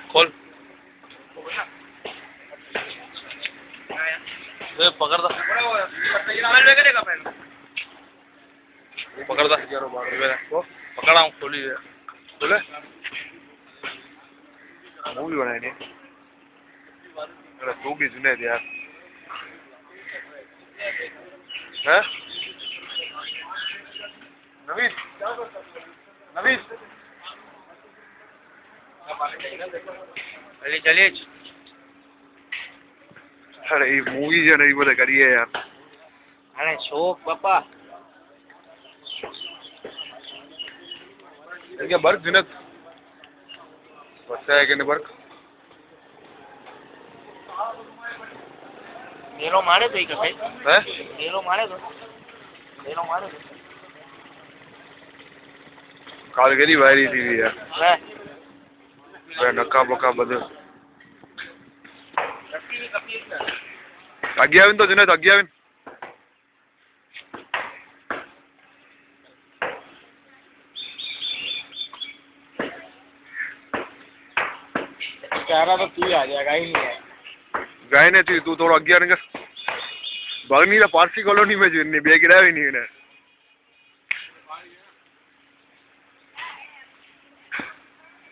खोल पकड़ दो पकड़ दो पकड़ा हूँ खोली बोले मूवी बनाई नहीं अरे तू भी सुने यार हैं नवीन नवीन चलिए चलिए अरे ये मूवी जो नहीं बोले करिए यार अरे शोक पापा क्या बर्क जिनत बच्चा है कि नहीं बर्क मेलो मारे तो एक है मेलो मारे तो कालगरी वायरी थी यार नक्का बक्का बदल अग्याविन तो जिनत अग्याविन चारा तो तू आ गया गाय नहीं है गाय ने थी तू थोड़ा अग्याविन का बागनी पारसी कॉलोनी में जो बेगिरा भी नहीं है